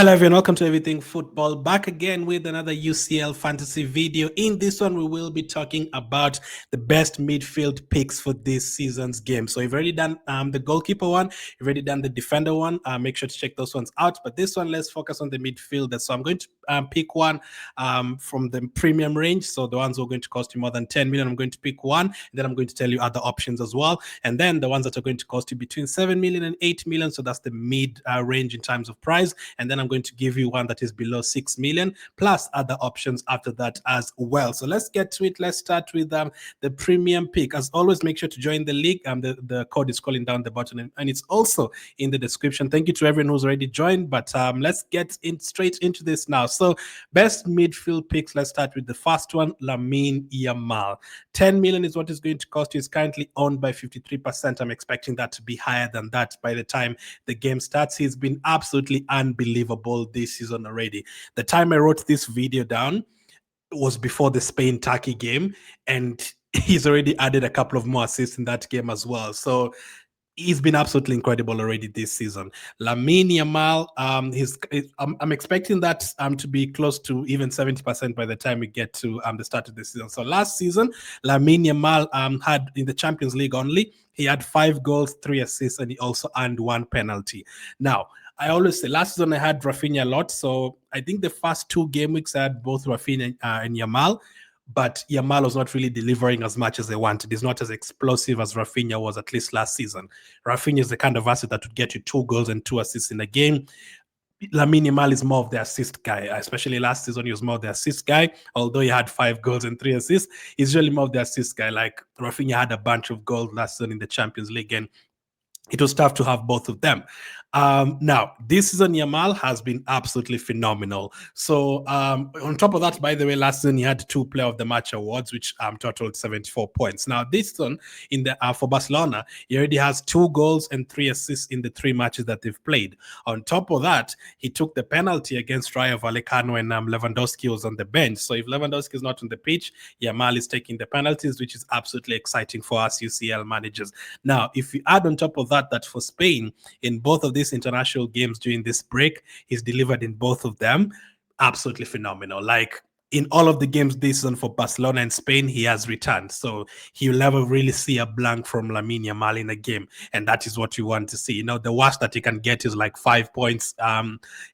Hello everyone, welcome to Everything Football. Back again with another UCL fantasy video. In this one, we will be talking about the best midfield picks for this season's game. So you've already done the goalkeeper one, you've already done the defender one. Make sure to check those ones out. But this one, let's focus on the midfielder. So I'm going to pick one from the premium range. So the ones who are going to cost you more than 10 million, I'm going to pick one. And then I'm going to tell you other options as well. And then the ones that are going to cost you between 7 million and 8 million. So that's the mid range in terms of price. And then I'm going to give you one that is below 6 million plus other options after that as well. So let's get to it. Let's start with the premium pick. As always, make sure to join the league. The code is calling down the button and it's also in the description. Thank you to everyone who's already joined, but let's get straight into this now. So best midfield picks. Let's start with the first one, Lamine Yamal. 10 million is what it's going to cost you. It's currently owned by 53%. I'm expecting that to be higher than that by the time the game starts. He's been absolutely unbelievable this season already. The time I wrote this video down was before the Spain-Turkey game, and he's already added a couple of more assists in that game as well. So he's been absolutely incredible already this season. Lamine Yamal, I'm expecting that to be close to even 70% by the time we get to the start of the season. So last season, Lamine Yamal had in the Champions League only, he had 5 goals, 3 assists, and he also earned 1 penalty. Now, I always say last season I had Rafinha a lot, so I think the first 2 game weeks I had both Rafinha and Yamal, but Yamal was not really delivering as much as they wanted. He's not as explosive as Rafinha was, at least last season. Rafinha is the kind of asset that would get you 2 goals and 2 assists in a game. Lamine Yamal is more of the assist guy, especially last season. He was more of the assist guy, although he had 5 goals and 3 assists. He's really more of the assist guy. Like Rafinha had a bunch of goals last season in the Champions League, and it was tough to have both of them. Now, this season, Yamal has been absolutely phenomenal. So, on top of that, by the way, last season he had 2 Player of the Match awards, which totaled 74 points. Now, this season, for Barcelona, he already has 2 goals and 3 assists in the 3 matches that they've played. On top of that, he took the penalty against Rayo Vallecano when Lewandowski was on the bench. So, if Lewandowski is not on the pitch, Yamal is taking the penalties, which is absolutely exciting for us UCL managers. Now, if you add on top of that for Spain, in both of these international games during this break, he's delivered in both of them. Absolutely phenomenal. Like in all of the games this season for Barcelona and Spain, he has returned. So he'll never really see a blank from Lamine Yamal in a game. And that is what you want to see. You know, the worst that he can get is like 5 points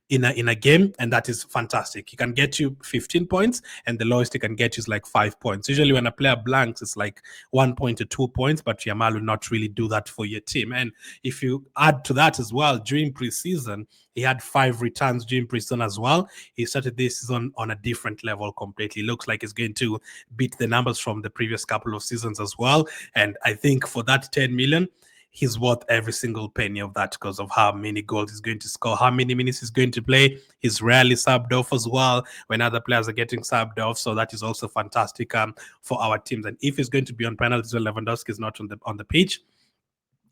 in a game, and that is fantastic. He can get you 15 points, and the lowest he can get is like 5 points. Usually when a player blanks, it's like 1 point to 2 points, but Yamal will not really do that for your team. And if you add to that as well, during preseason, he had 5 returns during preseason as well. He started this season on a different level completely. Looks like he's going to beat the numbers from the previous couple of seasons as well. And I think for that 10 million, he's worth every single penny of that because of how many goals he's going to score, how many minutes he's going to play. He's rarely subbed off as well when other players are getting subbed off. So that is also fantastic for our teams. And if he's going to be on penalties when Lewandowski is not on the pitch,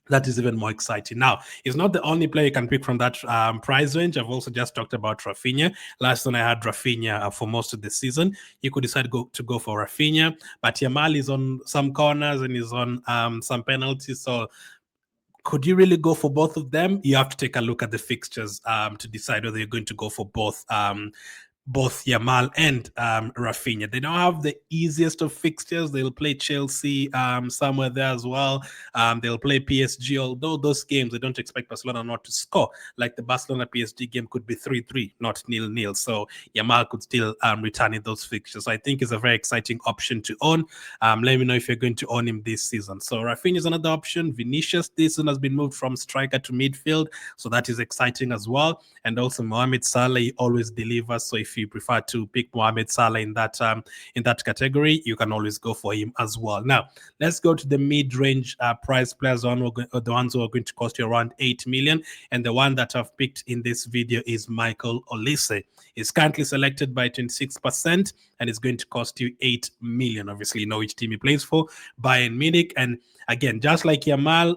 that is even more exciting. Now, he's not the only player you can pick from that price range. I've also just talked about Rafinha. Last one I had Rafinha for most of the season. You could decide to go for Rafinha, but Yamal is on some corners and is on some penalties. So could you really go for both of them? You have to take a look at the fixtures to decide whether you're going to go for both Yamal and Rafinha. They don't have the easiest of fixtures. They'll play Chelsea somewhere there as well. They'll play PSG, although those games, they don't expect Barcelona not to score. Like the Barcelona-PSG game could be 3-3, not 0-0. So Yamal could still return in those fixtures. So I think it's a very exciting option to own. Let me know if you're going to own him this season. So Rafinha is another option. Vinicius this season has been moved from striker to midfield. So that is exciting as well. And also Mohamed Salah, he always delivers. So if you prefer to pick Mohamed Salah in that category, you can always go for him as well. Now, let's go to the mid-range price players, the ones who are going to cost you around 8 million. And the one that I've picked in this video is Michael Olise. He's currently selected by 26% and it's going to cost you 8 million. Obviously, you know which team he plays for, Bayern Munich. And again, just like Yamal,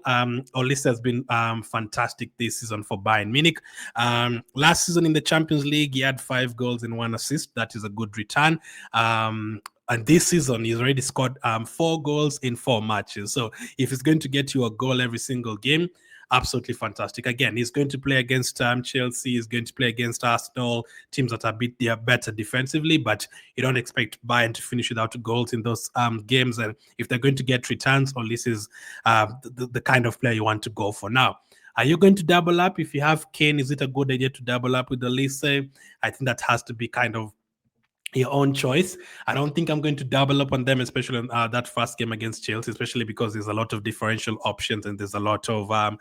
Olise has been fantastic this season for Bayern Munich. Last season in the Champions League, he had 5 goals and 1 assist. That is a good return. And this season, he's already scored 4 goals in 4 matches. So if he's going to get you a goal every single game, absolutely fantastic. Again, he's going to play against Chelsea, he's going to play against Arsenal, teams that are better defensively, but you don't expect Bayern to finish without goals in those games. And if they're going to get returns, Olise is the kind of player you want to go for. Now, are you going to double up? If you have Kane, is it a good idea to double up with Olise? I think that has to be kind of your own choice. I don't think I'm going to double up on them, especially on that first game against Chelsea, especially because there's a lot of differential options and there's a lot of a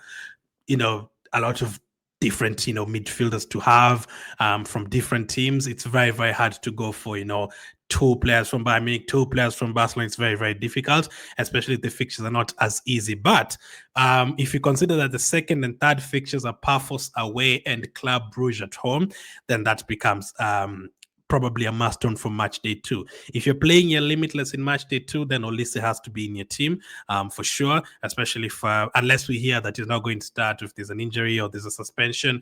lot of different midfielders to have from different teams. It's very, very hard to go for two players from Bayern Munich, two players from Barcelona. It's very, very difficult, especially if the fixtures are not as easy. But if you consider that the second and third fixtures are Pafos away and Club Brugge at home, then that becomes probably a must-own for match day 2. If you're playing your limitless in match day 2, then Olise has to be in your team for sure, especially if unless we hear that he's not going to start, if there's an injury or there's a suspension.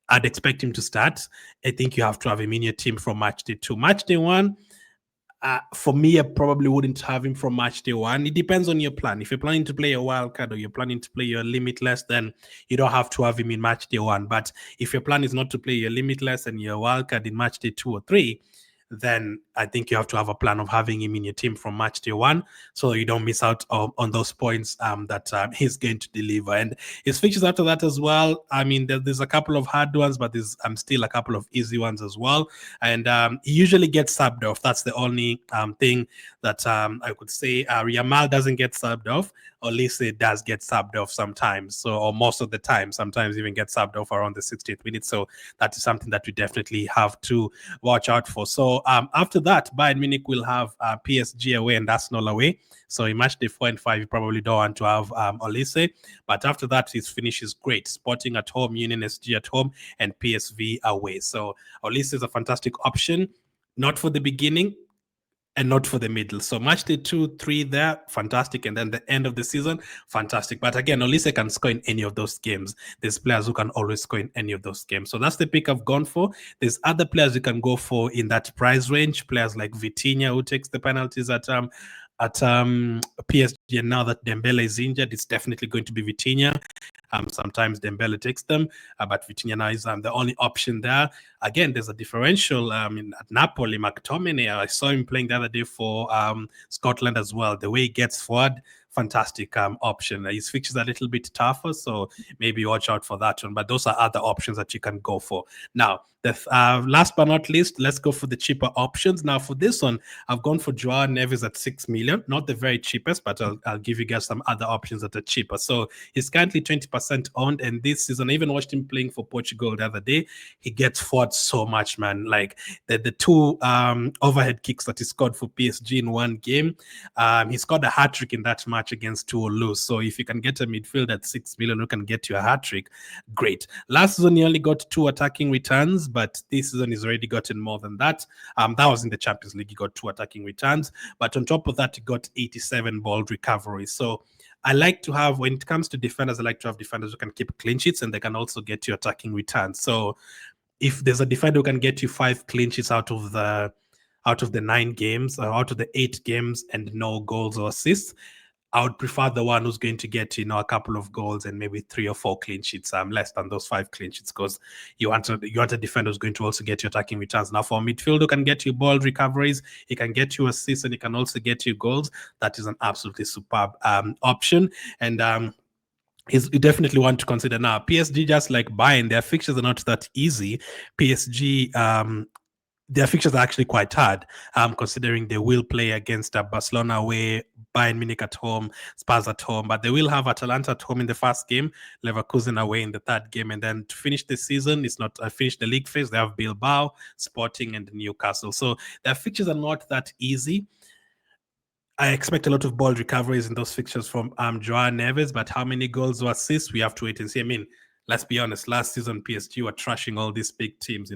I'd expect him to start. I think you have to have him in your team from match day 2. Match day 1, for me, I probably wouldn't have him from match day 1. It depends on your plan. If you're planning to play a wild card or you're planning to play your limitless, then you don't have to have him in match day 1. But if your plan is not to play your limitless and your wild card in match day 2 or 3, then I think you have to have a plan of having him in your team from match day 1, so you don't miss out on those points that he's going to deliver. And his fixtures after that as well, I mean, there's a couple of hard ones, but there's still a couple of easy ones as well. And he usually gets subbed off. That's the only thing that I could say. Yamal doesn't get subbed off. Olise does get subbed off sometimes, or most of the time, sometimes even get subbed off around the 60th minute. So that is something that we definitely have to watch out for. So after that, Bayern Munich will have PSG away and Arsenal away. So in match day 4 and 5, you probably don't want to have Olise. But after that, his finish is great. Sporting at home, Union SG at home, and PSV away. So Olise is a fantastic option, not for the beginning and not for the middle. So match day 2, 3 there, fantastic. And then the end of the season, fantastic. But again, Olise can score in any of those games. There's players who can always score in any of those games. So that's the pick I've gone for. There's other players you can go for in that price range. Players like Vitinha, who takes the penalties at PSG. And now that Dembele is injured, it's definitely going to be Vitinha. Sometimes Dembele takes them, but Vitinha now is the only option there. Again, there's a differential at Napoli. McTominay, I saw him playing the other day for Scotland as well. The way he gets forward, fantastic option. His fixtures are a little bit tougher, so maybe watch out for that one. But those are other options that you can go for. Now, the last but not least, let's go for the cheaper options. Now, for this one, I've gone for Joao Neves at 6 million. Not the very cheapest, but I'll give you guys some other options that are cheaper. So he's currently 20% owned, and this season, I even watched him playing for Portugal the other day. He gets forward so much, man. Like the two overhead kicks that he scored for PSG in one game, he scored a hat-trick in that match against Toulouse. So if you can get a midfield at 6 million who can get you a hat-trick, great. Last season, he only got 2 attacking returns, but this season he's already gotten more than that. That was in the Champions League. He got 2 attacking returns, but on top of that, he got 87 ball recoveries. So I like to have, when it comes to defenders, I like to have defenders who can keep clean sheets and they can also get you attacking returns. So if there's a defender who can get you 5 clean sheets out of the 9 games, or out of the 8 games, and no goals or assists, I would prefer the one who's going to get, a couple of goals and maybe 3 or 4 clean sheets, less than those 5 clean sheets, because you want a defender who's going to also get you attacking returns. Now, for a midfielder who can get you ball recoveries, he can get you assists, and he can also get you goals. That is an absolutely superb option. And you definitely want to consider now. PSG, just like Bayern, their fixtures are not that easy. PSG, their fixtures are actually quite hard, considering they will play against Barcelona away, Bayern Munich at home, Spurs at home, but they will have Atalanta at home in the first game, Leverkusen away in the third game, and then to finish the season, it's not finish the league phase, they have Bilbao, Sporting, and Newcastle. So their fixtures are not that easy. I expect a lot of ball recoveries in those fixtures from Joao Neves, but how many goals or assists, we have to wait and see. I mean, let's be honest, last season PSG were trashing all these big teams,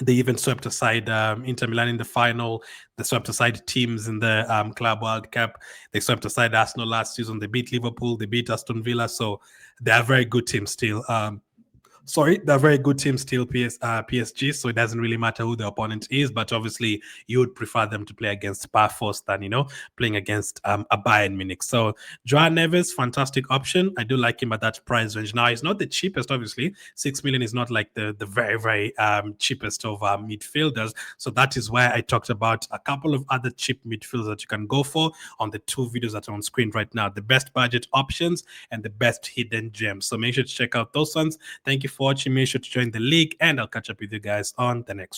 They even swept aside Inter Milan in the final. They swept aside teams in the Club World Cup. They swept aside Arsenal last season. They beat Liverpool. They beat Aston Villa. So they are very good teams still. Sorry, they're a very good team still, PSG, so it doesn't really matter who the opponent is, but obviously you would prefer them to play against Parfos than, playing against a Bayern Munich. So Joao Neves, fantastic option. I do like him at that price range. Now, he's not the cheapest, obviously. 6 million is not like the very, very cheapest of midfielders. So that is why I talked about a couple of other cheap midfielders that you can go for on the two videos that are on screen right now. The best budget options and the best hidden gems. So make sure to check out those ones. Thank you for watching. Make sure to join the league, and I'll catch up with you guys on the next one.